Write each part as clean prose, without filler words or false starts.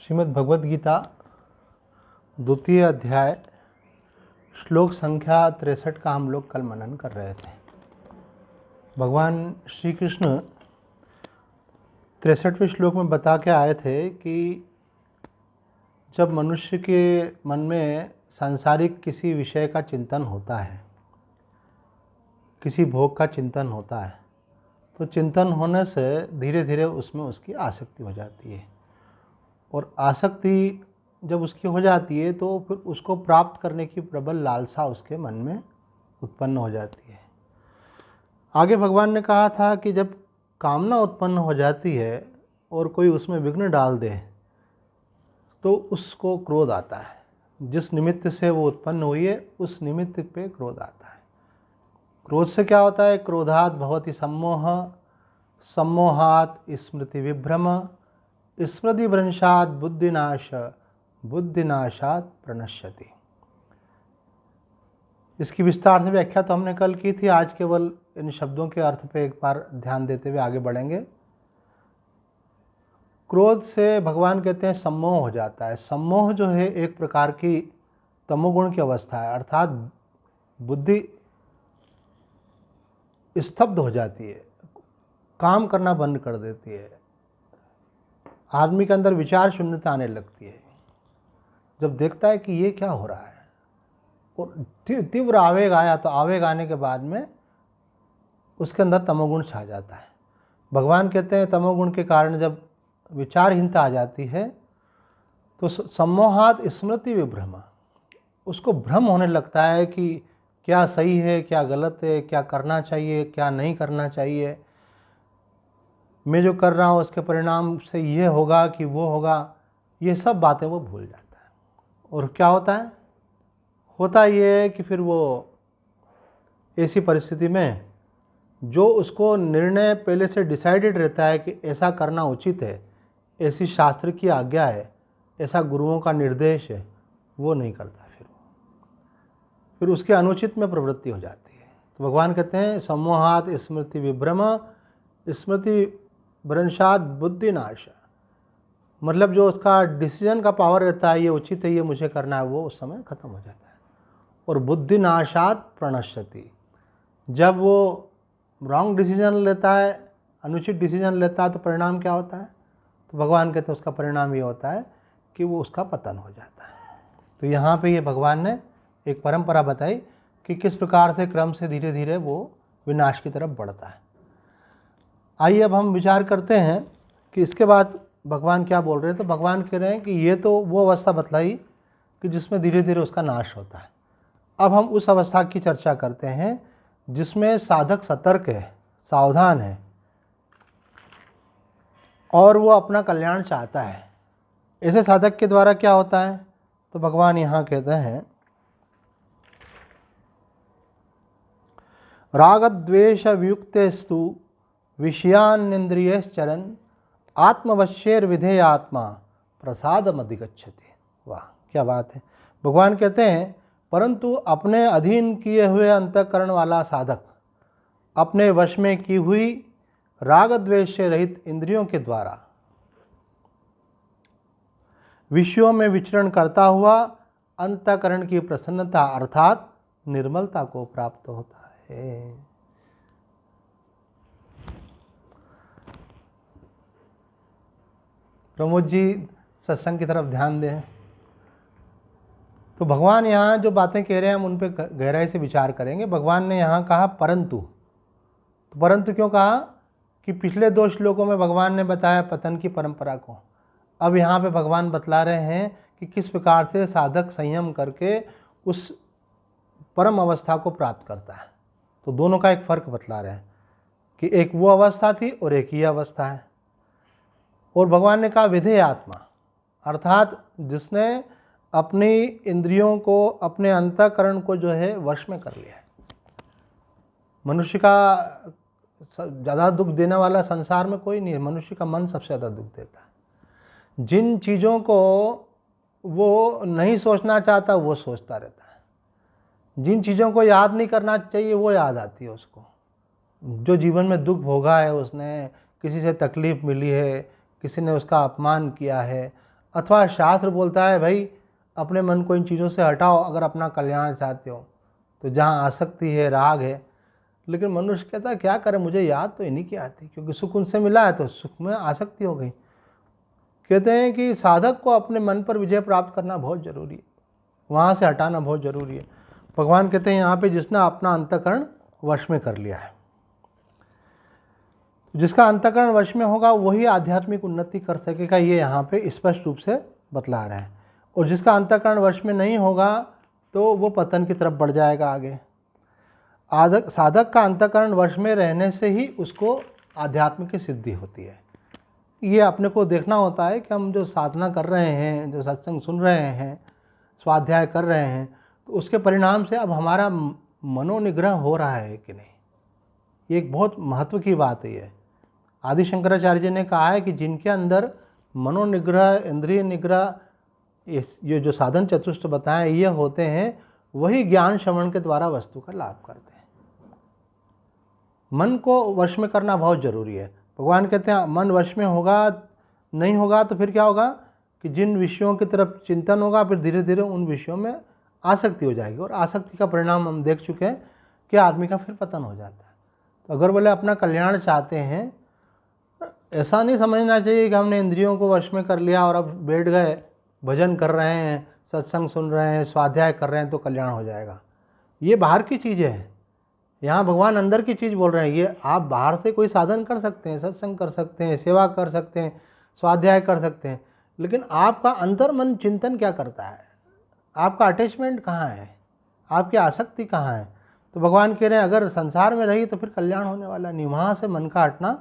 श्रीमद् भगवद गीता द्वितीय अध्याय श्लोक संख्या 63 का हम लोग कल मनन कर रहे थे। भगवान श्री कृष्ण 63वें श्लोक में बता के आए थे कि जब मनुष्य के मन में सांसारिक किसी विषय का चिंतन होता है, किसी भोग का चिंतन होता है, तो चिंतन होने से धीरे धीरे उसमें उसकी आसक्ति हो जाती है। और आसक्ति जब उसकी हो जाती है तो फिर उसको प्राप्त करने की प्रबल लालसा उसके मन में उत्पन्न हो जाती है। आगे भगवान ने कहा था कि जब कामना उत्पन्न हो जाती है और कोई उसमें विघ्न डाल दे तो उसको क्रोध आता है। जिस निमित्त से वो उत्पन्न हुई है उस निमित्त पे क्रोध आता है। क्रोध से क्या होता है? क्रोधात भवति सम्मोह, सम्मोहात स्मृति विभ्रम, स्मृति भ्रंशात बुद्धिनाश, बुद्धिनाशात प्रणश्यति। इसकी विस्तार से व्याख्या तो हमने कल की थी। आज केवल इन शब्दों के अर्थ पे एक बार ध्यान देते हुए आगे बढ़ेंगे। क्रोध से भगवान कहते हैं सम्मोह हो जाता है। सम्मोह जो है एक प्रकार की तमोगुण की अवस्था है, अर्थात बुद्धि स्तब्ध हो जाती है, काम करना बंद कर देती है, आदमी के अंदर विचार शून्यता आने लगती है। जब देखता है कि ये क्या हो रहा है और तीव्र आवेग आया तो आवेग आने के बाद में उसके अंदर तमोगुण छा जाता है। भगवान कहते हैं तमोगुण के कारण जब विचारहीनता आ जाती है तो सम्मोहात स्मृति विभ्रम, उसको भ्रम होने लगता है कि क्या सही है, क्या गलत है, क्या करना चाहिए, क्या नहीं करना चाहिए, मैं जो कर रहा हूँ उसके परिणाम से ये होगा कि वो होगा, ये सब बातें वो भूल जाता है। और क्या होता है? होता ये है कि फिर वो ऐसी परिस्थिति में जो उसको निर्णय पहले से डिसाइडेड रहता है कि ऐसा करना उचित है, ऐसी शास्त्र की आज्ञा है, ऐसा गुरुओं का निर्देश है, वो नहीं करता। फिर उसके अनुचित में प्रवृत्ति हो जाती है। तो भगवान कहते हैं सम्मोहात स्मृति विभ्रम, स्मृति भ्रंशात बुद्धिनाश, मतलब जो उसका डिसीजन का पावर रहता है, ये उचित है, ये मुझे करना है, वो उस समय खत्म हो जाता है। और बुद्धिनाशात प्रणश्यति, जब वो रॉन्ग डिसीजन लेता है, अनुचित डिसीजन लेता है, तो परिणाम क्या होता है? तो भगवान कहते हैं उसका परिणाम ये होता है कि वो उसका पतन हो जाता है। तो यहाँ पे ये भगवान ने एक परंपरा बताई कि किस प्रकार से क्रम से धीरे धीरे वो विनाश की तरफ बढ़ता है। आइए अब हम विचार करते हैं कि इसके बाद भगवान क्या बोल रहे हैं। तो भगवान कह रहे हैं कि ये तो वो अवस्था बतलाई कि जिसमें धीरे धीरे उसका नाश होता है। अब हम उस अवस्था की चर्चा करते हैं जिसमें साधक सतर्क है, सावधान है और वो अपना कल्याण चाहता है। ऐसे साधक के द्वारा क्या होता है? तो भगवान यहाँ कहते हैं रागद्वेष वियुक्तेस्तु विषयानिंद्रियश्चरन् आत्मवश्येर विधेयात्मा प्रसादम अधिगच्छति। वाह, क्या बात है। भगवान कहते हैं परंतु अपने अधीन किए हुए अंतःकरण वाला साधक अपने वश में की हुई राग द्वेष से रहित इंद्रियों के द्वारा विषयों में विचरण करता हुआ अंतःकरण की प्रसन्नता अर्थात निर्मलता को प्राप्त होता है। प्रमोद जी सत्संग की तरफ ध्यान दें। तो भगवान यहाँ जो बातें कह रहे हैं हम उन पे गहराई से विचार करेंगे। भगवान ने यहाँ कहा परंतु, तो परंतु क्यों कहा? कि पिछले 2 श्लोकों में भगवान ने बताया पतन की परंपरा को। अब यहाँ पे भगवान बतला रहे हैं कि किस प्रकार से साधक संयम करके उस परम अवस्था को प्राप्त करता है। तो दोनों का एक फर्क बतला रहे हैं कि एक वो अवस्था थी और एक ही अवस्था है। और भगवान ने कहा विधेय आत्मा, अर्थात जिसने अपनी इंद्रियों को, अपने अंतःकरण को जो है वश में कर लिया है। मनुष्य का ज़्यादा दुख देने वाला संसार में कोई नहीं है, मनुष्य का मन सबसे ज़्यादा दुख देता है। जिन चीज़ों को वो नहीं सोचना चाहता वो सोचता रहता है, जिन चीज़ों को याद नहीं करना चाहिए वो याद आती है उसको। जो जीवन में दुख भोगा है, उसने किसी से तकलीफ़ मिली है, किसी ने उसका अपमान किया है, अथवा शास्त्र बोलता है भाई अपने मन को इन चीज़ों से हटाओ अगर अपना कल्याण चाहते हो, तो जहाँ आसक्ति है, राग है। लेकिन मनुष्य कहता है क्या करे, मुझे याद तो इन्हीं की आती, क्योंकि सुख उनसे मिला है तो सुख में आसक्ति हो गई। कहते हैं कि साधक को अपने मन पर विजय प्राप्त करना बहुत जरूरी है, वहाँ से हटाना बहुत जरूरी है। भगवान कहते हैं यहाँ पे जिसने अपना अंतःकरण वश में कर लिया है, जिसका अंतःकरण वश में होगा वही आध्यात्मिक उन्नति कर सकेगा, ये यहाँ पे स्पष्ट रूप से बतला रहे हैं। और जिसका अंतःकरण वश में नहीं होगा तो वो पतन की तरफ बढ़ जाएगा आगे। साधक का अंतःकरण वश में रहने से ही उसको आध्यात्म की सिद्धि होती है। ये अपने को देखना होता है कि हम जो साधना कर रहे हैं, जो सत्संग सुन रहे हैं, स्वाध्याय कर रहे हैं, तो उसके परिणाम से अब हमारा मनोनिग्रह हो रहा है कि नहीं। ये एक बहुत महत्व की बात है। ये आदि शंकराचार्य जी ने कहा है कि जिनके अंदर मनोनिग्रह, इंद्रिय निग्रह, ये जो साधन चतुष्ट बताएं ये होते हैं, वही ज्ञान श्रवण के द्वारा वस्तु का लाभ करते हैं। मन को वश में करना बहुत जरूरी है। भगवान कहते हैं मन वश में होगा, नहीं होगा तो फिर क्या होगा कि जिन विषयों की तरफ चिंतन होगा फिर धीरे धीरे उन विषयों में आसक्ति हो जाएगी, और आसक्ति का परिणाम हम देख चुके हैं कि आदमी का फिर पतन हो जाता है। तो अगर बोले अपना कल्याण चाहते हैं, ऐसा नहीं समझना चाहिए कि हमने इंद्रियों को वश में कर लिया और अब बैठ गए, भजन कर रहे हैं, सत्संग सुन रहे हैं, स्वाध्याय कर रहे हैं तो कल्याण हो जाएगा। ये बाहर की चीज़ें हैं, यहाँ भगवान अंदर की चीज़ बोल रहे हैं। ये आप बाहर से कोई साधन कर सकते हैं, सत्संग कर सकते हैं, सेवा कर सकते हैं, स्वाध्याय कर सकते हैं, लेकिन आपका अंतर मन चिंतन क्या करता है, आपका अटैचमेंट कहाँ है, आपकी आसक्ति कहाँ है। तो भगवान कह रहे हैं अगर संसार में रही तो फिर कल्याण होने वाला नहीं, वहाँ से मन का हटना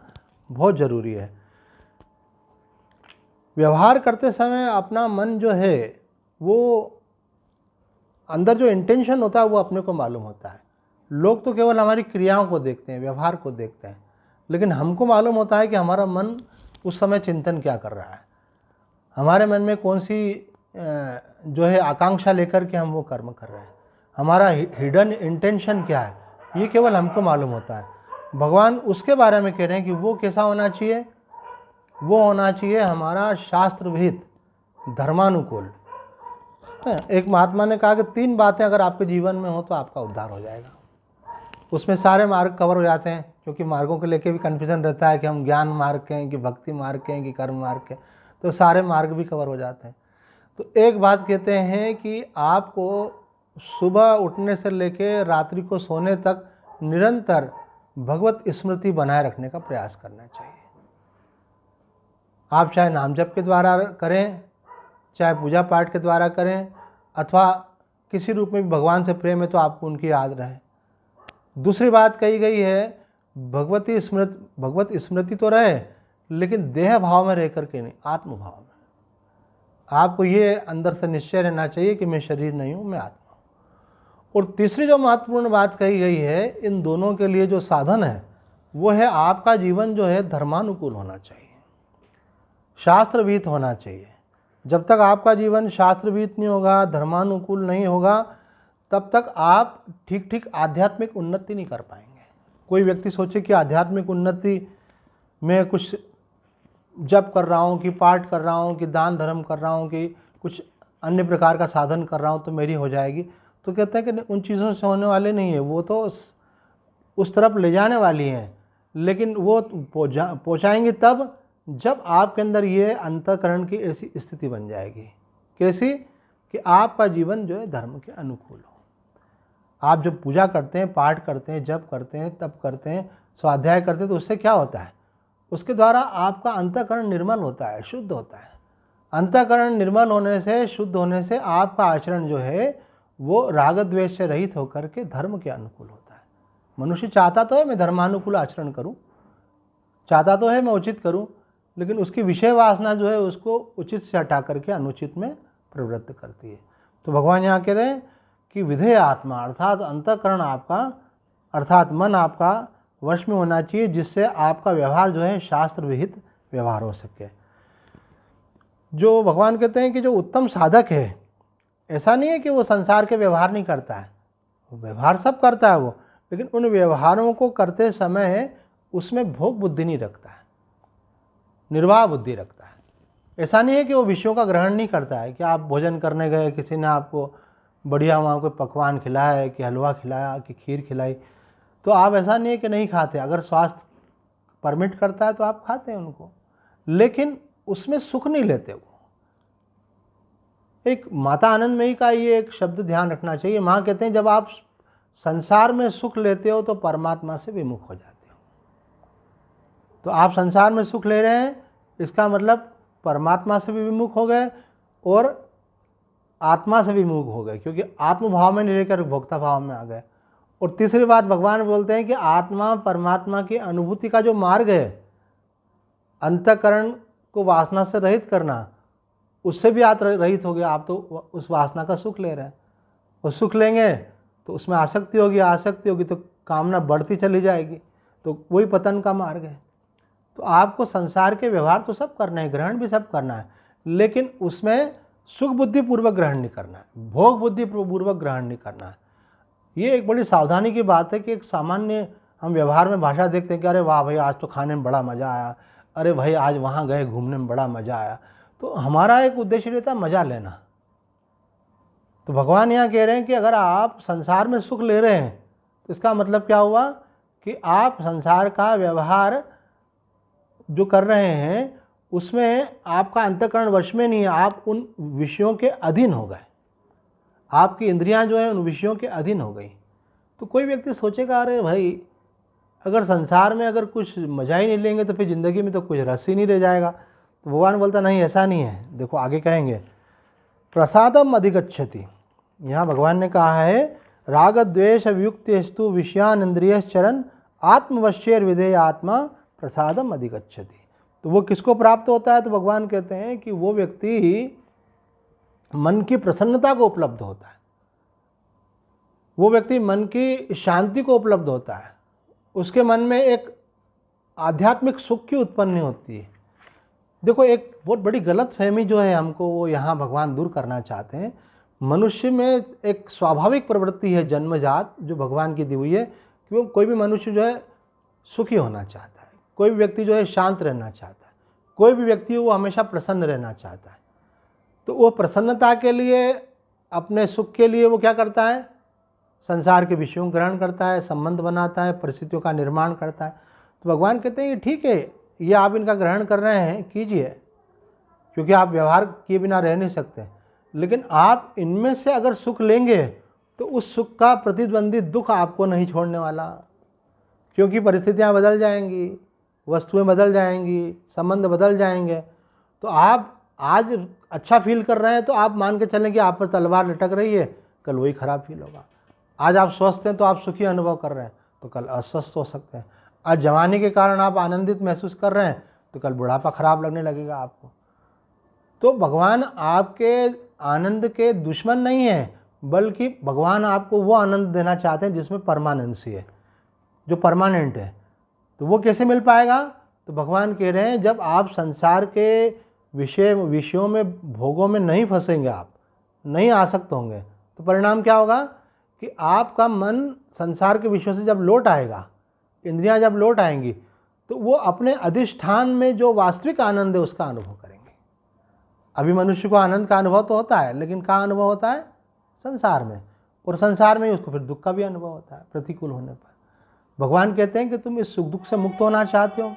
बहुत ज़रूरी है। व्यवहार करते समय अपना मन जो है वो अंदर जो इंटेंशन होता है वो अपने को मालूम होता है। लोग तो केवल हमारी क्रियाओं को देखते हैं, व्यवहार को देखते हैं, लेकिन हमको मालूम होता है कि हमारा मन उस समय चिंतन क्या कर रहा है, हमारे मन में कौन सी जो है आकांक्षा लेकर के हम वो कर्म कर रहे हैं, हमारा हिडन इंटेंशन क्या है, ये केवल हमको मालूम होता है। भगवान उसके बारे में कह रहे हैं कि वो कैसा होना चाहिए, वो होना चाहिए हमारा शास्त्र विहित, धर्मानुकूल। एक महात्मा ने कहा कि 3 बातें अगर आपके जीवन में हो तो आपका उद्धार हो जाएगा। उसमें सारे मार्ग कवर हो जाते हैं, क्योंकि मार्गों को लेके भी कन्फ्यूजन रहता है कि हम ज्ञान मार्ग के हैं कि भक्ति मार्ग के हैं कि कर्म मार्ग के, तो सारे मार्ग भी कवर हो जाते हैं। तो एक बात कहते हैं कि आपको सुबह उठने से लेके रात्रि को सोने तक निरंतर भगवत स्मृति बनाए रखने का प्रयास करना चाहिए। आप चाहे नाम जप के द्वारा करें, चाहे पूजा पाठ के द्वारा करें, अथवा किसी रूप में भी भगवान से प्रेम है तो आपको उनकी याद रहे। दूसरी बात कही गई है भगवत स्मृति तो रहे, लेकिन देह भाव में रह करके नहीं, आत्म भाव में। आपको ये अंदर से निश्चय रहना चाहिए कि मैं शरीर नहीं हूँ, मैं आत्मा हूँ। और तीसरी जो महत्वपूर्ण बात कही गई है, इन दोनों के लिए जो साधन है वो है आपका जीवन जो है धर्मानुकूल होना चाहिए, शास्त्रविहित होना चाहिए। जब तक आपका जीवन शास्त्रविहित नहीं होगा, धर्मानुकूल नहीं होगा, तब तक आप ठीक ठीक आध्यात्मिक उन्नति नहीं कर पाएंगे। कोई व्यक्ति सोचे कि आध्यात्मिक उन्नति में कुछ जप कर रहा हूँ, कि पाठ कर रहा हूँ, कि दान धर्म कर रहा हूँ, कि कुछ अन्य प्रकार का साधन कर रहा हूँ तो मेरी हो जाएगी, तो कहते हैं कि उन चीज़ों से होने वाले नहीं है, वो तो उस तरफ ले जाने वाली हैं, लेकिन वो पहुँचाएंगी तब जब आपके अंदर ये अंतःकरण की ऐसी स्थिति बन जाएगी। कैसी कि आपका जीवन जो है धर्म के अनुकूल हो। आप जब पूजा करते हैं, पाठ करते हैं, जप करते हैं, तप करते हैं, स्वाध्याय करते हैं, तो उससे क्या होता है, उसके द्वारा आपका अंतःकरण निर्मल होता है, शुद्ध होता है। अंतःकरण निर्मल होने से, शुद्ध होने से आपका आचरण जो है वो राग द्वेष से रहित होकर के धर्म के अनुकूल होता है। मनुष्य चाहता तो है मैं धर्मानुकूल आचरण करूं, चाहता तो है मैं उचित करूं, लेकिन उसकी विषय वासना जो है उसको उचित से हटा करके अनुचित में प्रवृत्त करती है। तो भगवान यहाँ कह रहे हैं कि विधेय आत्मा, अर्थात अंतःकरण आपका, अर्थात मन आपका वश में होना चाहिए, जिससे आपका व्यवहार जो है शास्त्र विहित व्यवहार हो सके। जो भगवान कहते हैं कि जो उत्तम साधक है, ऐसा नहीं है कि वो संसार के व्यवहार नहीं करता है, व्यवहार सब करता है वो, लेकिन उन व्यवहारों को करते समय उसमें भोग बुद्धि नहीं रखता है, निर्वाह बुद्धि रखता है। ऐसा नहीं है कि वो विषयों का ग्रहण नहीं करता है, कि आप भोजन करने गए, किसी ने आपको बढ़िया वहाँ कोई पकवान खिलाया है, कि हलवा खिलाया, कि खीर खिलाई, तो आप ऐसा नहीं है कि नहीं खाते। अगर स्वास्थ्य परमिट करता है तो आप खाते हैं उनको, लेकिन उसमें सुख नहीं लेते वो। एक माता आनंदमयी का ये एक शब्द ध्यान रखना चाहिए। माँ कहते हैं जब आप संसार में सुख लेते हो तो परमात्मा से विमुख हो जाते हो। तो आप संसार में सुख ले रहे हैं, इसका मतलब परमात्मा से भी विमुख हो गए और आत्मा से भी विमुख हो गए, क्योंकि आत्म भाव में नहीं रहकर भोक्ता भाव में आ गए। और तीसरी बात भगवान बोलते हैं कि आत्मा परमात्मा की अनुभूति का जो मार्ग है, अंतःकरण को वासना से रहित करना, उससे भी आप रहित हो गए। आप तो उस वासना का सुख ले रहे हैं, और सुख लेंगे तो उसमें आसक्ति होगी, आसक्ति होगी तो कामना बढ़ती चली जाएगी, तो वही पतन का मार्ग है। तो आपको संसार के व्यवहार तो सब करना है, ग्रहण भी सब करना है, लेकिन उसमें सुख बुद्धि पूर्वक ग्रहण नहीं करना है, भोग बुद्धि पूर्वक ग्रहण नहीं करना है। ये एक बड़ी सावधानी की बात है कि एक सामान्य हम व्यवहार में भाषा देखते हैं कि अरे वाह भाई आज तो खाने में बड़ा मज़ा आया, अरे भाई आज वहाँ गए घूमने में बड़ा मज़ा आया। तो हमारा एक उद्देश्य रहता है मज़ा लेना। तो भगवान यहाँ कह रहे हैं कि अगर आप संसार में सुख ले रहे हैं तो इसका मतलब क्या हुआ कि आप संसार का व्यवहार जो कर रहे हैं उसमें आपका अंतःकरण वश में नहीं है, आप उन विषयों के अधीन हो गए, आपकी इंद्रियां जो है उन विषयों के अधीन हो गई। तो कोई व्यक्ति सोचेगा अरे भाई अगर संसार में अगर कुछ मज़ा ही नहीं लेंगे तो फिर ज़िंदगी में तो कुछ रस ही नहीं रह जाएगा। तो भगवान बोलता नहीं, ऐसा नहीं है। देखो आगे कहेंगे, प्रसादम अधिगच्छति। यहाँ भगवान ने कहा है राग द्वेष वियुक्तेस्तु विषयान इंद्रियश्चरन् आत्मवश्येर विधेय आत्मा प्रसादम अधिगच्छति। तो वो किसको प्राप्त होता है? तो भगवान कहते हैं कि वो व्यक्ति मन की प्रसन्नता को उपलब्ध होता है, वो व्यक्ति मन की शांति को उपलब्ध होता है, उसके मन में एक आध्यात्मिक सुख की उत्पत्ति होती है। देखो एक बहुत बड़ी गलत फहमी जो है हमको वो यहाँ भगवान दूर करना चाहते हैं। मनुष्य में एक स्वाभाविक प्रवृत्ति है जन्मजात जो भगवान की दी हुई है कि वो कोई भी मनुष्य जो है सुखी होना चाहता है, कोई भी व्यक्ति जो है शांत रहना चाहता है, कोई भी व्यक्ति वो हमेशा प्रसन्न रहना चाहता है। तो वो प्रसन्नता के लिए, अपने सुख के लिए वो क्या करता है? संसार के विषयों ग्रहण करता है, संबंध बनाता है, परिस्थितियों का निर्माण करता है। तो भगवान कहते हैं कि ठीक है, ये आप इनका ग्रहण कर रहे हैं, कीजिए, क्योंकि आप व्यवहार किए बिना रह नहीं सकते। लेकिन आप इनमें से अगर सुख लेंगे तो उस सुख का प्रतिद्वंदी दुख आपको नहीं छोड़ने वाला, क्योंकि परिस्थितियाँ बदल जाएंगी, वस्तुएं बदल जाएंगी, संबंध बदल जाएंगे। तो आप आज अच्छा फील कर रहे हैं तो आप मान के चलें कि आप पर तलवार लटक रही है, कल वही खराब फील होगा। आज आप स्वस्थ हैं तो आप सुखी अनुभव कर रहे हैं, तो कल अस्वस्थ हो सकते हैं। आज जवानी के कारण आप आनंदित महसूस कर रहे हैं तो कल बुढ़ापा खराब लगने लगेगा आपको। तो भगवान आपके आनंद के दुश्मन नहीं है, बल्कि भगवान आपको वो आनंद देना चाहते हैं जिसमें परमानेंसी है, जो परमानेंट है। तो वो कैसे मिल पाएगा? तो भगवान कह रहे हैं जब आप संसार के विषयों में, भोगों में नहीं फंसेंगे, आप नहीं आसक्त होंगे, तो परिणाम क्या होगा कि आपका मन संसार के विषयों से जब लौट आएगा, इंद्रियां जब लौट आएंगी, तो वो अपने अधिष्ठान में जो वास्तविक आनंद है उसका अनुभव करेंगे। अभी मनुष्य को आनंद का अनुभव तो होता है, लेकिन कहाँ अनुभव होता है? संसार में, और संसार में ही उसको फिर दुख का भी अनुभव होता है प्रतिकूल होने पर। भगवान कहते हैं कि तुम इस सुख दुख से मुक्त होना चाहते हो,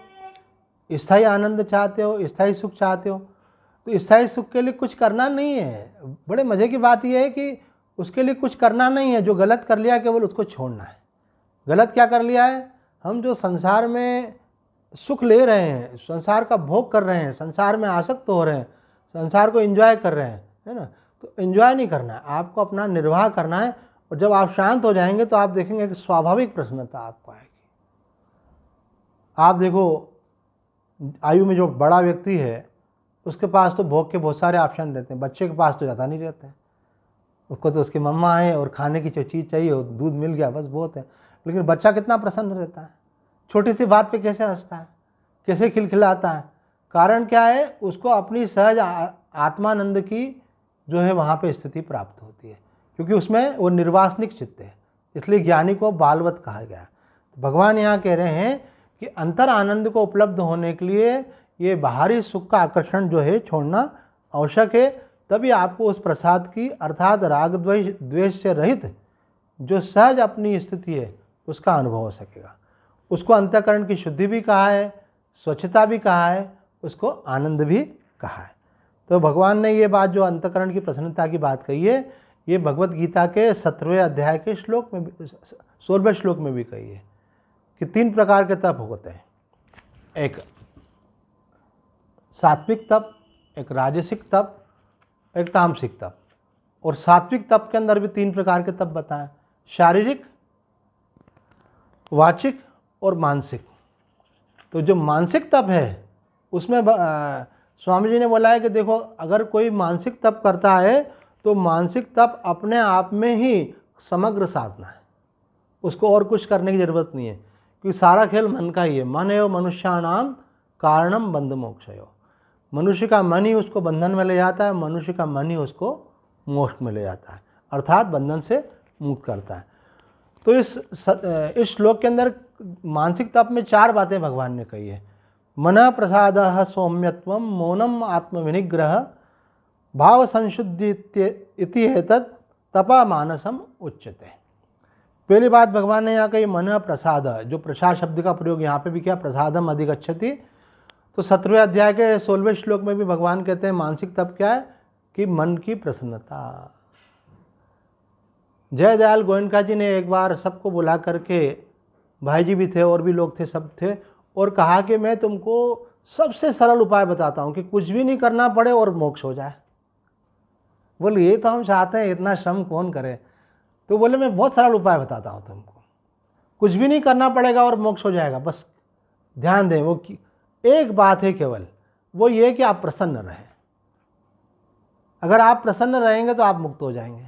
स्थायी आनंद चाहते हो, स्थायी सुख चाहते हो, तो स्थायी सुख के लिए कुछ करना नहीं है। बड़े मज़े की बात यह है कि उसके लिए कुछ करना नहीं है, जो गलत कर लिया केवल उसको छोड़ना है। गलत क्या कर लिया है? हम जो संसार में सुख ले रहे हैं, संसार का भोग कर रहे हैं, संसार में आसक्त हो रहे हैं, संसार को एंजॉय कर रहे हैं, है ना? तो एंजॉय नहीं करना है, आपको अपना निर्वाह करना है। और जब आप शांत हो जाएंगे तो आप देखेंगे कि स्वाभाविक प्रसन्नता आपको आएगी। आप देखो आयु में जो बड़ा व्यक्ति है उसके पास तो भोग के बहुत सारे ऑप्शन रहते हैं, बच्चे के पास तो ज़्यादा नहीं रहते हैं। उसको तो उसकी मम्मा है और खाने की जो चीज़ चाहिए वो दूध मिल गया बस बहुत है। लेकिन बच्चा कितना प्रसन्न रहता है, छोटी सी बात पे कैसे हंसता है, कैसे खिलखिलाता है। कारण क्या है? उसको अपनी सहज आत्मानंद की जो है वहाँ पे स्थिति प्राप्त होती है, क्योंकि उसमें वो निर्वासनिक चित्त है, इसलिए ज्ञानी को बालवत कहा गया। तो भगवान यहाँ कह रहे हैं कि अंतर आनंद को उपलब्ध होने के लिए ये बाहरी सुख का आकर्षण जो है छोड़ना आवश्यक है, तभी आपको उस प्रसाद की अर्थात राग द्वेष से रहित जो सहज अपनी स्थिति है उसका अनुभव हो सकेगा। उसको अंतःकरण की शुद्धि भी कहा है, स्वच्छता भी कहा है, उसको आनंद भी कहा है। तो भगवान ने ये बात जो अंतःकरण की प्रसन्नता की बात कही है, ये भगवत गीता के 17वें अध्याय के श्लोक में 16वें श्लोक में भी कही है कि 3 प्रकार के तप होते हैं, एक सात्विक तप, एक राजसिक तप, एक तामसिक तप। और सात्विक तप के अंदर भी 3 प्रकार के तप बताएं, शारीरिक, वाचिक और मानसिक। तो जो मानसिक तप है उसमें स्वामी जी ने बोला है कि देखो, अगर कोई मानसिक तप करता है तो मानसिक तप अपने आप में ही समग्र साधना है, उसको और कुछ करने की ज़रूरत नहीं है, क्योंकि सारा खेल मन का ही है। मन एवं मनुष्याणाम कारणम बंध मोक्षयो, मनुष्य का मन ही उसको बंधन में ले जाता है, मनुष्य का मन ही उसको मोक्ष में ले जाता है, अर्थात बंधन से मुक्त करता है। तो इस श्लोक के अंदर मानसिक तप में 4 बातें भगवान ने कही है। मन प्रसाद सौम्यत्वम मौनम आत्मविनिग्रह भाव संशुद्धि इति हेतत् तपा मानसम उच्यते। पहली बात भगवान ने यहाँ कही मन प्रसाद, जो प्रसाद शब्द का प्रयोग यहाँ पे भी किया, प्रसादम अधिगच्छति। तो 17वें अध्याय के 16वें श्लोक में भी भगवान कहते हैं मानसिक तप क्या है कि मन की प्रसन्नता। जयदयाल गोयनका जी ने एक बार सबको बुला करके, भाई जी भी थे और भी लोग थे, सब थे, और कहा कि मैं तुमको सबसे सरल उपाय बताता हूँ कि कुछ भी नहीं करना पड़े और मोक्ष हो जाए। बोले ये तो हम चाहते हैं, इतना श्रम कौन करे। तो बोले मैं बहुत सरल उपाय बताता हूँ तुमको, कुछ भी नहीं करना पड़ेगा और मोक्ष हो जाएगा। बस ध्यान दें, वो एक बात है केवल, वो ये कि आप प्रसन्न रहें। अगर आप प्रसन्न रहेंगे तो आप मुक्त हो जाएंगे।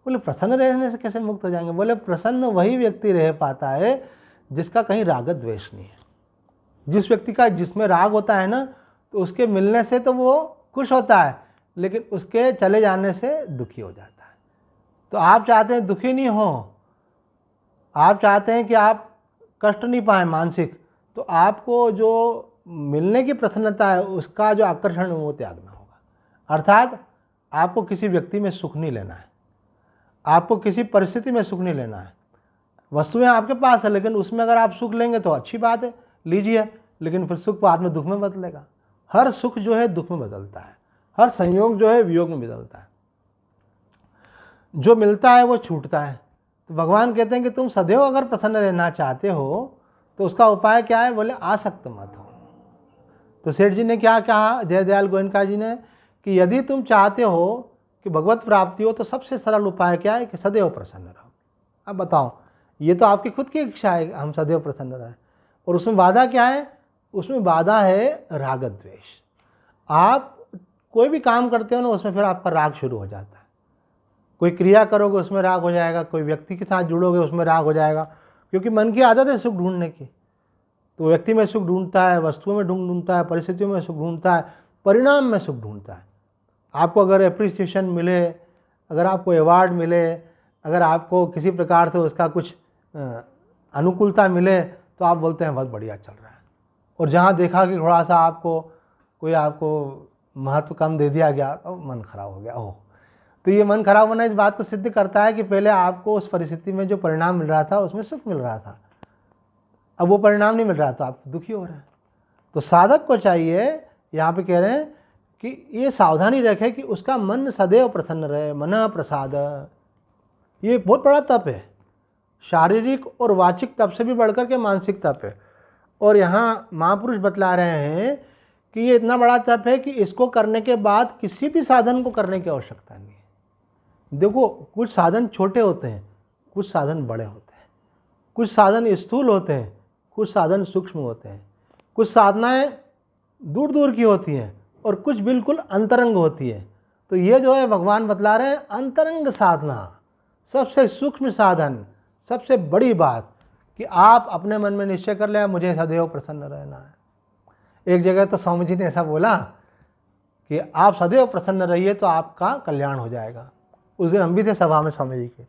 बोले प्रसन्न रहने से कैसे मुक्त हो जाएंगे? बोले प्रसन्न वही व्यक्ति रह पाता है जिसका कहीं राग द्वेष नहीं है। जिस व्यक्ति का जिसमें राग होता है ना, तो उसके मिलने से तो वो खुश होता है, लेकिन उसके चले जाने से दुखी हो जाता है। तो आप चाहते हैं दुखी नहीं हो, आप चाहते हैं कि आप कष्ट नहीं पाएँ मानसिक, तो आपको जो मिलने की प्रसन्नता है उसका जो आकर्षण है वो त्यागना होगा। अर्थात आपको किसी व्यक्ति में सुख नहीं लेना है, आपको किसी परिस्थिति में सुख नहीं लेना है। वस्तुएं आपके पास है, लेकिन उसमें अगर आप सुख लेंगे तो अच्छी बात है, लीजिए, लेकिन फिर सुख बाद में दुख में बदलेगा। हर सुख जो है दुख में बदलता है, हर संयोग जो है वियोग में बदलता है, जो मिलता है वो छूटता है। तो भगवान कहते हैं कि तुम सदैव अगर प्रसन्न रहना चाहते हो तो उसका उपाय क्या है? बोले आसक्त मत हो। तो सेठ जी ने क्या कहा, जयदयाल गोयनका जी ने, कि यदि तुम चाहते हो कि भगवत प्राप्ति हो तो सबसे सरल उपाय क्या है कि सदैव प्रसन्न रहो। अब बताओ, ये तो आपकी खुद की इच्छा है हम सदैव प्रसन्न रहें, और उसमें बाधा क्या है? उसमें बाधा है राग द्वेष। आप कोई भी काम करते हो ना, उसमें फिर आपका राग शुरू हो जाता है। कोई क्रिया करोगे उसमें राग हो जाएगा, कोई व्यक्ति के साथ जुड़ोगे उसमें राग हो जाएगा, क्योंकि मन की आदत है सुख ढूंढने की। तो व्यक्ति में सुख ढूंढता है, वस्तुओं में ढूंढता है, परिस्थितियों में सुख ढूंढता है, परिणाम में सुख ढूंढता है। आपको अगर एप्रिसिएशन मिले, अगर आपको अवार्ड मिले, अगर आपको किसी प्रकार से उसका कुछ अनुकूलता मिले, तो आप बोलते हैं बहुत बढ़िया चल रहा है। और जहाँ देखा कि थोड़ा सा आपको महत्व कम दे दिया गया तो मन खराब हो गया। ओह, तो ये मन खराब होना इस बात को सिद्ध करता है कि पहले आपको उस परिस्थिति में जो परिणाम मिल रहा था उसमें सुख मिल रहा था, अब वो परिणाम नहीं मिल रहा तो आप दुखी हो रहे हैं। तो साधक को चाहिए, यहाँ पे कह रहे हैं कि ये सावधानी रखे कि उसका मन सदैव प्रसन्न रहे। मन प्रसाद, ये बहुत बड़ा तप है, शारीरिक और वाचिक तप से भी बढ़कर के मानसिक तप है। और यहाँ महापुरुष बतला रहे हैं कि ये इतना बड़ा तप है कि इसको करने के बाद किसी भी साधन को करने की आवश्यकता नहीं है। देखो, कुछ साधन छोटे होते हैं, कुछ साधन बड़े होते हैं, कुछ साधन स्थूल होते हैं, कुछ साधन सूक्ष्म होते हैं, कुछ साधनाएं दूर दूर की होती हैं और कुछ बिल्कुल अंतरंग होती है। तो ये जो है भगवान बतला रहे हैं अंतरंग साधना, सबसे सूक्ष्म साधन, सबसे बड़ी बात कि आप अपने मन में निश्चय कर ले मुझे सदैव प्रसन्न रहना है। एक जगह तो स्वामी जी ने ऐसा बोला कि आप सदैव प्रसन्न रहिए तो आपका कल्याण हो जाएगा। उस दिन हम भी थे सभा में स्वामी जी के,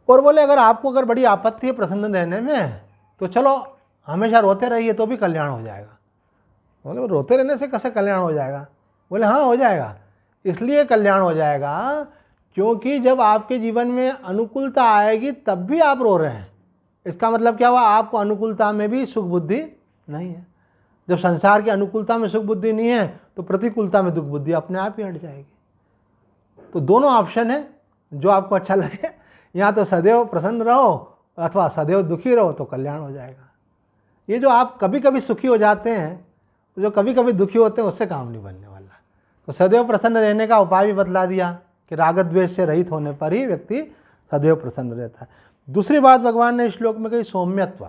और बोले अगर बड़ी आपत्ति है प्रसन्न रहने में तो चलो हमेशा रोते रहिए तो भी कल्याण हो जाएगा। बोले रोते रहने से कैसे कल्याण हो जाएगा? बोले हाँ हो जाएगा, इसलिए कल्याण हो जाएगा क्योंकि जब आपके जीवन में अनुकूलता आएगी तब भी आप रो रहे हैं। इसका मतलब क्या हुआ? आपको अनुकूलता में भी सुख बुद्धि नहीं है। जब संसार की अनुकूलता में सुख बुद्धि नहीं है तो प्रतिकूलता में दुख बुद्धि अपने आप ही हट जाएगी। तो दोनों ऑप्शन है, जो आपको अच्छा लगे। या तो सदैव प्रसन्न रहो अथवा सदैव दुखी रहो, तो कल्याण हो जाएगा। ये जो आप कभी कभी सुखी हो जाते हैं, जो कभी कभी दुखी होते हैं, उससे काम नहीं बनने वाला। तो सदैव प्रसन्न रहने का उपाय भी बतला दिया कि राग द्वेष से रहित होने पर ही व्यक्ति सदैव प्रसन्न रहता है। दूसरी बात भगवान ने इस श्लोक में कही सौम्यत्व,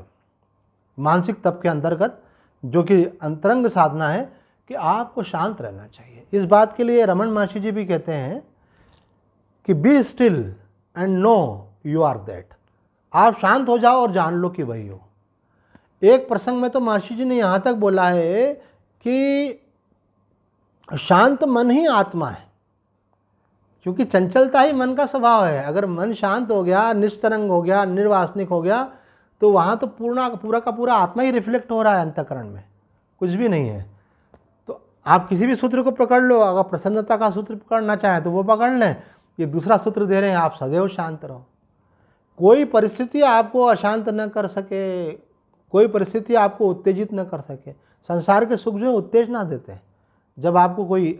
मानसिक तप के अंतर्गत, जो कि अंतरंग साधना है कि आपको शांत रहना चाहिए। इस बात के लिए रमन महर्षि जी भी कहते हैं कि be still and know you are that. आप शांत हो जाओ और जान लो कि वही हो। एक प्रसंग में तो महर्षि जी ने यहाँ तक बोला है कि शांत मन ही आत्मा है, क्योंकि चंचलता ही मन का स्वभाव है। अगर मन शांत हो गया, निस्तरंग हो गया, निर्वासनिक हो गया, तो वहाँ तो पूरा का पूरा आत्मा ही रिफ्लेक्ट हो रहा है अंतःकरण में, कुछ भी नहीं है। तो आप किसी भी सूत्र को पकड़ लो, अगर प्रसन्नता का सूत्र पकड़ना चाहें तो वो पकड़ लें। ये दूसरा सूत्र दे रहे हैं, आप सदैव शांत रहो। कोई परिस्थिति आपको अशांत न कर सके, कोई परिस्थिति आपको उत्तेजित न कर सके। संसार के सुख जो उत्तेजना देते हैं। जब आपको कोई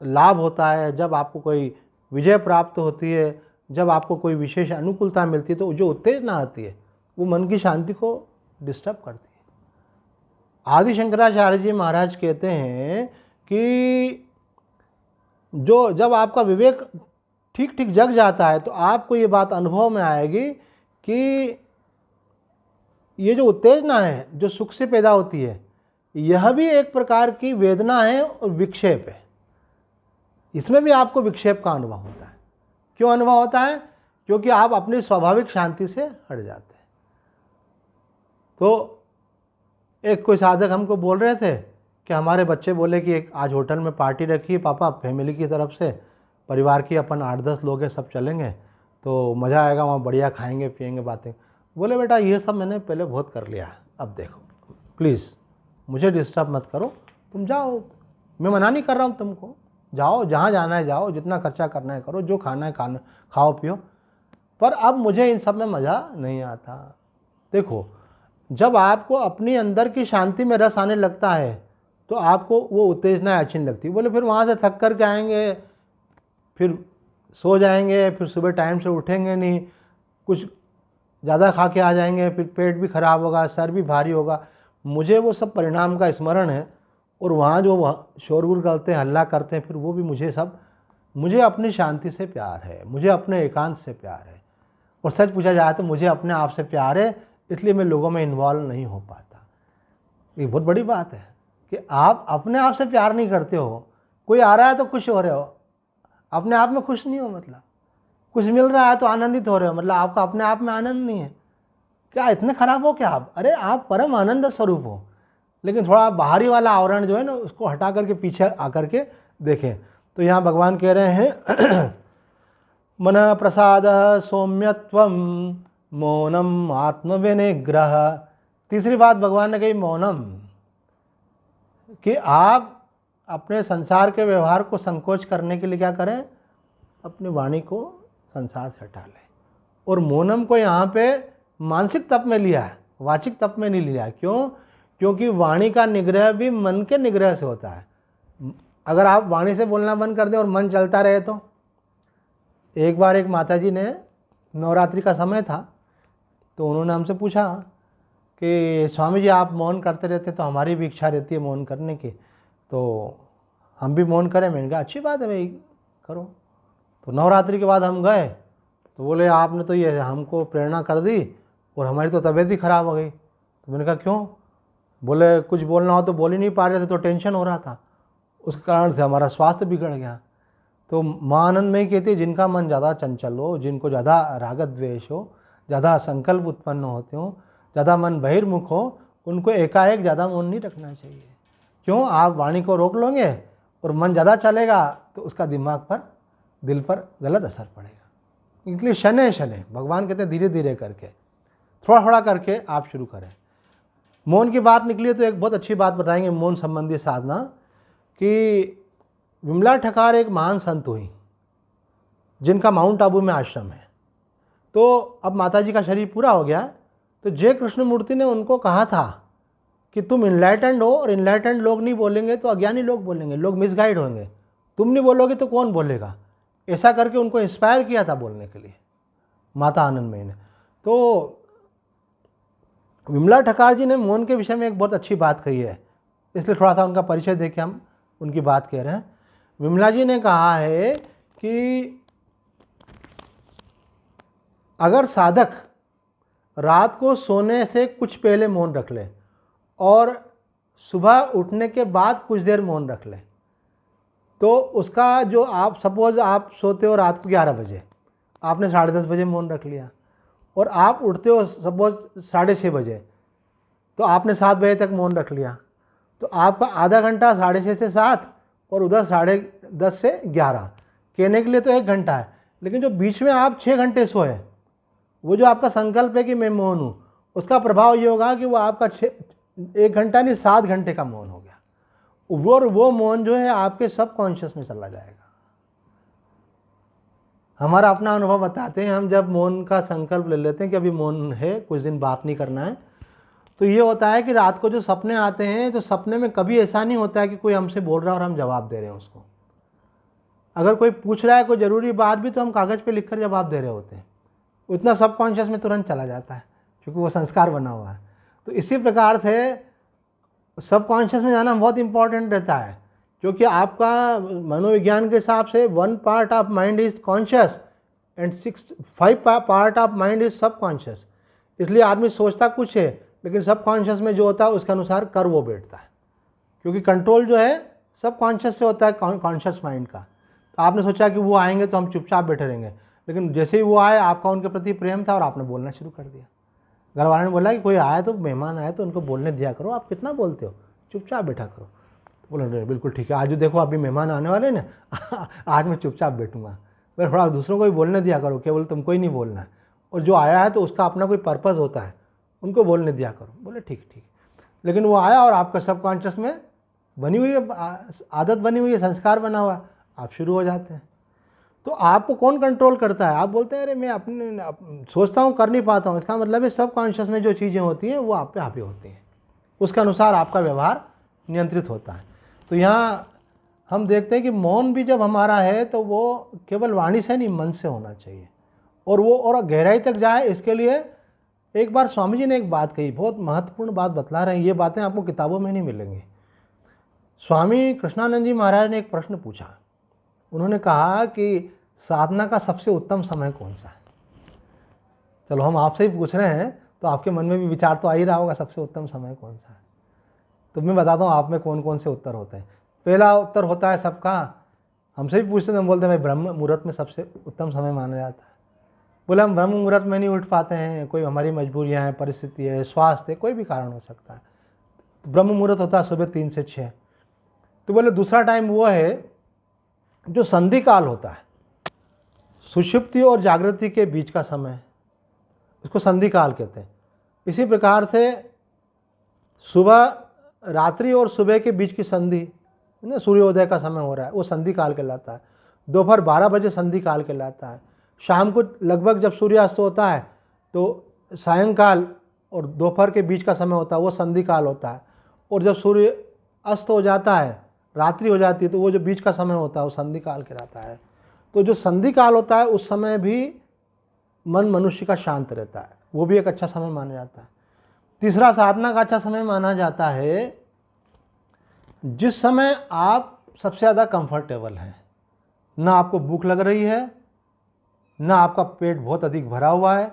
लाभ होता है, जब आपको कोई विजय प्राप्त होती है, जब आपको कोई विशेष अनुकूलता मिलती है, तो जो उत्तेजना आती है वो मन की शांति को डिस्टर्ब करती है। आदि शंकराचार्य जी महाराज कहते हैं कि जब आपका विवेक ठीक ठीक जग जाता है तो आपको ये बात अनुभव में आएगी कि ये जो उत्तेजना है, जो सुख से पैदा होती है, यह भी एक प्रकार की वेदना है और विक्षेप है। इसमें भी आपको विक्षेप का अनुभव होता है। क्यों अनुभव होता है? क्योंकि आप अपनी स्वाभाविक शांति से हट जाते हैं। तो एक कोई साधक हमको बोल रहे थे कि हमारे बच्चे बोले कि एक आज होटल में पार्टी रखी है पापा, फैमिली की तरफ से, परिवार की, अपन 8-10 लोग हैं, सब चलेंगे तो मज़ा आएगा, वहाँ बढ़िया खाएंगे पिएंगे बातें। बोले बेटा ये सब मैंने पहले बहुत कर लिया, अब देखो प्लीज़ मुझे डिस्टर्ब मत करो, तुम जाओ, मैं मना नहीं कर रहा हूँ तुमको, जाओ जहाँ जाना है जाओ, जितना खर्चा करना है करो, जो खाना है खाना खाओ पियो, पर अब मुझे इन सब में मज़ा नहीं आता। देखो, जब आपको अपनी अंदर की शांति में रस आने लगता है तो आपको वो उत्तेजना अच्छी नहीं लगती। बोले फिर वहाँ से थक कर के आएंगे, फिर सो जाएंगे, फिर सुबह टाइम से उठेंगे नहीं, कुछ ज़्यादा खा के आ जाएंगे, फिर पेट भी खराब होगा, सर भी भारी होगा। मुझे वो सब परिणाम का स्मरण है, और वहाँ जो शोरगुल करते हैं, हल्ला करते हैं, फिर वो भी मुझे अपनी शांति से प्यार है, मुझे अपने एकांत से प्यार है। और सच पूछा जाए तो मुझे अपने आप से प्यार है, इसलिए मैं लोगों में इन्वॉल्व नहीं हो पाता। ये बहुत बड़ी बात है कि आप अपने आप से प्यार नहीं करते हो। कोई आ रहा है तो खुश हो रहे हो, अपने आप में खुश नहीं हो, मतलब कुछ मिल रहा है तो आनंदित हो रहे हो, मतलब आपका अपने आप में आनंद नहीं है। क्या इतने खराब हो क्या आप? अरे आप परम आनंद स्वरूप हो, लेकिन थोड़ा बाहरी वाला आवरण जो है ना, उसको हटा करके पीछे आकर के देखें। तो यहाँ भगवान कह रहे हैं मन प्रसाद सौम्यत्वम मौनम आत्मविनिग्रह। तीसरी बात भगवान ने कही मौनम, कि आप अपने संसार के व्यवहार को संकोच करने के लिए क्या करें? अपनी वाणी को संसार से हटा लें। और मौनम को यहाँ पे मानसिक तप में लिया है, वाचिक तप में नहीं लिया। क्यों? क्योंकि वाणी का निग्रह भी मन के निग्रह से होता है। अगर आप वाणी से बोलना बंद कर दें और मन चलता रहे तो। एक बार एक माताजी ने, नवरात्रि का समय था, तो उन्होंने हमसे पूछा कि स्वामी जी आप मौन करते रहते तो हमारी भी इच्छा रहती है मौन करने की, तो हम भी मौन करें। मैंने कहा अच्छी बात है भाई, करो। तो नवरात्रि के बाद हम गए तो बोले आपने तो ये हमको प्रेरणा कर दी और हमारी तो तबीयत ही ख़राब हो गई। तो मैंने कहा क्यों? बोले कुछ बोलना हो तो बोल ही नहीं पा रहे थे, तो टेंशन हो रहा था, उस कारण से हमारा स्वास्थ्य बिगड़ गया। तो माँ आनंद में ही कहती है, जिनका मन ज़्यादा चंचल हो, जिनको ज़्यादा राग द्वेष हो, ज़्यादा संकल्प उत्पन्न होते हो, ज़्यादा मन बहिर्मुख हो, उनको एकाएक ज़्यादा मौन नहीं रखना चाहिए। क्यों? आप वाणी को रोक लोगे और मन ज़्यादा चलेगा तो उसका दिमाग पर, दिल पर गलत असर पड़ेगा। इसलिए शनै शनै, भगवान कहते हैं धीरे धीरे करके, थोड़ा थोड़ा करके आप शुरू करें। मौन की बात निकली तो एक बहुत अच्छी बात बताएंगे मौन संबंधी साधना कि विमला ठकार एक महान संत हुई जिनका माउंट आबू में आश्रम है। तो अब माताजी का शरीर पूरा हो गया, तो जय कृष्णमूर्ति ने उनको कहा था कि तुम इनलाइटेंड हो, और इनलाइटेंड लोग नहीं बोलेंगे तो अज्ञानी लोग बोलेंगे, लोग मिसगाइड होंगे, तुम नहीं बोलोगे तो कौन बोलेगा। ऐसा करके उनको इंस्पायर किया था बोलने के लिए माता आनंदमयी ने। तो विमला ठकार जी ने मौन के विषय में एक बहुत अच्छी बात कही है, इसलिए थोड़ा सा उनका परिचय देके हम उनकी बात कह रहे हैं। विमला जी ने कहा है कि अगर साधक रात को सोने से कुछ पहले मौन रख ले और सुबह उठने के बाद कुछ देर मौन रख ले, तो उसका जो आप सपोज आप सोते हो रात को 11 बजे, आपने 10:30 बजे मौन रख लिया, और आप उठते हो सपोज 6:30 बजे, तो आपने 7 बजे तक मौन रख लिया, तो आपका आधा घंटा 6:30 से 7 और उधर 10:30 से 11, कहने के लिए तो 1 घंटा है, लेकिन जो बीच में आप 6 घंटे सोए, वो जो आपका संकल्प है कि मैं मौन हूँ, उसका प्रभाव ये होगा कि वो आपका 1 घंटा नहीं 7 घंटे का मौन हो गया। और वो मौन जो है आपके सबकॉन्शियस में चला जाएगा। हमारा अपना अनुभव बताते हैं, हम जब मौन का संकल्प ले लेते हैं कि अभी मौन है, कुछ दिन बात नहीं करना है, तो ये होता है कि रात को जो सपने आते हैं, तो सपने में कभी ऐसा नहीं होता है कि कोई हमसे बोल रहा है और हम जवाब दे रहे हैं उसको। अगर कोई पूछ रहा है कोई ज़रूरी बात भी, तो हम कागज़ पे लिखकर जवाब दे रहे होते हैं, उतना सबकॉन्शियस में तुरंत चला जाता है क्योंकि वो संस्कार बना हुआ है। तो इसी प्रकार से सबकॉन्शियस में जाना बहुत इंपॉर्टेंट रहता है, क्योंकि आपका मनोविज्ञान के हिसाब से 1 part of mind is conscious and 5 part of mind is subconscious. इसलिए आदमी सोचता कुछ है, लेकिन सबकॉन्शियस में जो होता है उसके अनुसार कर वो बैठता है, क्योंकि कंट्रोल जो है सबकॉन्शियस से होता है कॉन्शियस माइंड का। तो आपने सोचा कि वो आएंगे तो हम चुपचाप बैठे रहेंगे, लेकिन जैसे ही वो आए आपका उनके प्रति प्रेम था और आपने बोलना शुरू कर दिया। घर वाले ने बोला कि कोई आया तो मेहमान आए तो उनको बोलने दिया करो, आप कितना बोलते हो, चुपचाप बैठा करो। तो बोला बिल्कुल ठीक है, आज देखो अभी मेहमान आने वाले ना आज मैं चुपचाप बैठूंगा, मैं थोड़ा दूसरों को भी बोलने दिया करो, केवल तुमको ही नहीं बोलना है, और जो आया है तो उसका अपना कोई पर्पज़ होता है, उनको बोलने दिया करो। बोले ठीक ठीक। लेकिन वो आया और आपका सबकॉन्शियस में बनी हुई है, आदत बनी हुई है, संस्कार बना हुआ है, आप शुरू हो जाते हैं। तो आपको कौन कंट्रोल करता है? आप बोलते हैं अरे मैं अपने सोचता हूँ कर नहीं पाता हूँ, इसका मतलब है सबकॉन्शियस में जो चीज़ें होती हैं वो आप पे हावी होती हैं, उसके अनुसार आपका व्यवहार नियंत्रित होता है। तो यहाँ हम देखते हैं कि मौन भी जब हमारा है तो वो केवल वाणी से नहीं, मन से होना चाहिए, और वो और गहराई तक जाए। इसके लिए एक बार स्वामी जी ने एक बात कही, बहुत महत्वपूर्ण बात बतला रहे हैं, ये बातें आपको किताबों में नहीं मिलेंगी। स्वामी कृष्णानंद जी महाराज ने एक प्रश्न पूछा, उन्होंने कहा कि साधना का सबसे उत्तम समय कौन सा है? चलो हम आपसे ही पूछ रहे हैं तो आपके मन में भी विचार तो आ ही रहा होगा, सबसे उत्तम समय कौन सा है। तो मैं बताता हूँ आप में कौन कौन से उत्तर होते हैं। पहला उत्तर होता है सबका, हमसे भी पूछते हैं, हम बोलते हैं भाई ब्रह्म मुहूर्त में सबसे उत्तम समय माना जाता है। बोले हम ब्रह्म मुहूर्त में नहीं उठ पाते हैं, कोई हमारी मजबूरियाँ हैं, परिस्थिति है, स्वास्थ्य है, कोई भी कारण हो सकता है, तो ब्रह्म मुहूर्त होता है सुबह 3 से 6। तो बोले दूसरा टाइम वो है जो संधि काल होता है, सुषुप्ति और जागृति के बीच का समय, उसको संधि काल कहते हैं। इसी प्रकार से सुबह रात्रि और सुबह के बीच की संधि ना, सूर्योदय का समय हो रहा है, वो संधि काल कहलाता है। दोपहर 12 बजे संधि काल कहलाता है। शाम को लगभग जब सूर्यास्त होता है तो सायंकाल और दोपहर के बीच का समय होता है, वो संधि काल होता है। और जब सूर्य अस्त हो जाता है, रात्रि हो जाती है, तो वो जो बीच का समय होता है वो संधि काल कहलाता है। तो जो संधि काल होता है उस समय भी मन मनुष्य का शांत रहता है, वो भी एक अच्छा समय माना जाता है। तीसरा साधना का अच्छा समय माना जाता है जिस समय आप सबसे ज़्यादा कंफर्टेबल हैं, ना आपको भूख लग रही है, ना आपका पेट बहुत अधिक भरा हुआ है,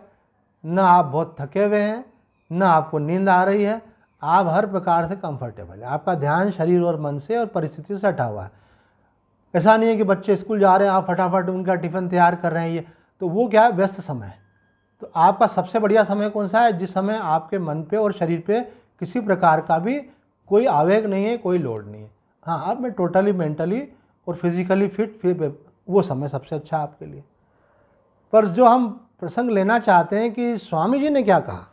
ना आप बहुत थके हुए हैं, ना आपको नींद आ रही है, आप हर प्रकार से कंफर्टेबल है, आपका ध्यान शरीर और मन से और परिस्थिति से हटा हुआ है। ऐसा नहीं है कि बच्चे स्कूल जा रहे हैं, आप फटाफट उनका टिफ़िन तैयार कर रहे हैं, ये तो वो क्या है, व्यस्त समय है। तो आपका सबसे बढ़िया समय कौन सा है? जिस समय आपके मन पे और शरीर पे किसी प्रकार का भी कोई आवेग नहीं है, कोई लोड नहीं है। हाँ, आप में टोटली मेंटली और फिजिकली फिट, वो समय सबसे अच्छा आपके लिए। पर जो हम प्रसंग लेना चाहते हैं कि स्वामी जी ने क्या कहा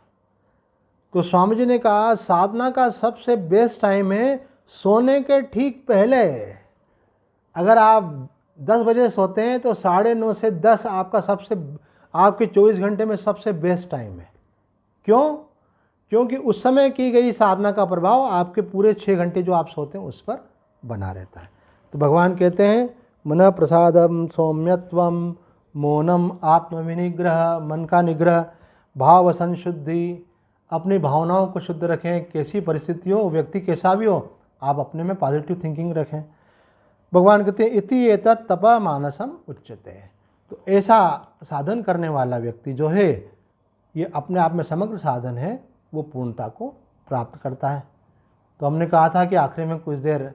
तो स्वामी जी ने कहा साधना का सबसे बेस्ट टाइम है सोने के ठीक पहले। अगर आप 10 बजे सोते हैं तो 9:30 से 10 आपके 24 घंटे में सबसे बेस्ट टाइम है। क्यों? क्योंकि उस समय की गई साधना का प्रभाव आपके पूरे 6 घंटे जो आप सोते हैं उस पर बना रहता है। तो भगवान कहते हैं मन प्रसादम सौम्यत्वम मौनम आत्मविनिग्रह, मन का निग्रह, भाव संशुद्धि, अपनी भावनाओं को शुद्ध रखें। कैसी परिस्थिति हो, व्यक्ति कैसा भी हो, आप अपने में पॉजिटिव थिंकिंग रखें। भगवान कहते हैं इति एतत् तप मानसम उच्यते। तो ऐसा साधन करने वाला व्यक्ति जो है ये अपने आप में समग्र साधन है, वो पूर्णता को प्राप्त करता है। तो हमने कहा था कि आखिरी में कुछ देर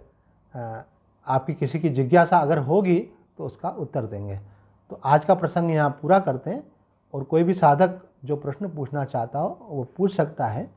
आपकी किसी की जिज्ञासा अगर होगी तो उसका उत्तर देंगे। तो आज का प्रसंग यहाँ पूरा करते हैं और कोई भी साधक जो प्रश्न पूछना चाहता हो वो पूछ सकता है।